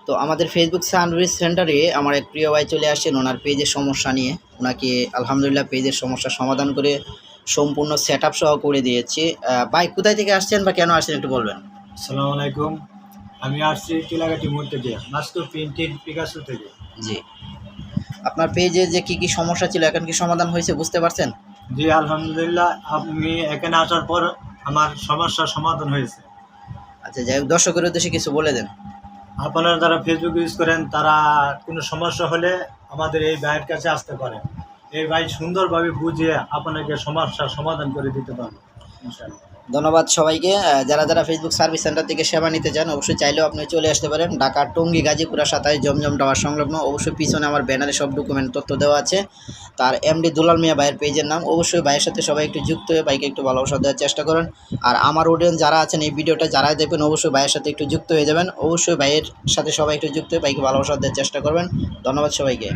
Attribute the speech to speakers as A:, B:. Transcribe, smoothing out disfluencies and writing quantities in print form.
A: তো আমাদের Facebook service সেন্টারে আমার এক প্রিয় ভাই চলে আসছেন ওনার পেজের সমস্যা নিয়ে। ওনাকে আলহামদুলিল্লাহ পেজের সমস্যার সমাধান করে সম্পূর্ণ সেটআপ সহ করে দিয়েছি। ভাই কোথায় থেকে আসছেন বা কেন আসছেন একটু বলবেন?
B: আসসালামু আলাইকুম। আমি আসছি টিলাগাটি মুহূর্তে দিয়ে মাস্টার প্রিন্টেড পিকাসো থেকে।
A: জি, আপনার পেজে যে কী সমস্যা ছিল এখন কি সমাধান হয়েছে বুঝতে পারছেন?
B: জি আলহামদুলিল্লাহ, আমি এখানে আসার পর আমার সমস্যার সমাধান হয়েছে।
A: আচ্ছা, যাই হোক, দর্শকের উদ্দেশ্যে কিছু বলে দেন।
B: আপনারা যারা ফেসবুক ইউজ করেন তারা কোনো সমস্যা হলে আমাদের এই ভাইয়ের কাছে আসতে পারেন। এই ভাই সুন্দরভাবে বুঝিয়ে আপনাকে সমস্যার সমাধান করে দিতে পারবে ইনশাআল্লাহ।
A: ধন্যবাদ সবাইকে। যারা ফেসবুক সার্ভিস সেন্টার থেকে সেবা নিতে চান অবশ্যই চাইলেও আপনি চলে আসতে পারেন। ঢাকা টঙ্গী গাজীপুরা সাতাইশ জমজম টাওয়ার সংলগ্ন। অবশ্যই পিছনে আমার ব্যানারে সব ডকুমেন্ট তথ্য দেওয়া আছে। তার এমডি দুলাল মিয়া ভাইয়ের পেজের নাম। অবশ্যই ভাইয়ের সাথে সবাই একটু যুক্ত হয়ে ভাইকে একটু ভালোবাসা দেওয়ার চেষ্টা করেন। আর আমার অডিয়েন্স যারা আছেন এই ভিডিওটা যারাই দেখবেন অবশ্যই ভাইয়ের সাথে একটু যুক্ত হয়ে যাবেন। অবশ্যই ভাইয়ের সাথে সবাই একটু যুক্ত হয়ে ভাইকে ভালোবাসা দেওয়ার চেষ্টা করবেন। ধন্যবাদ সবাইকে।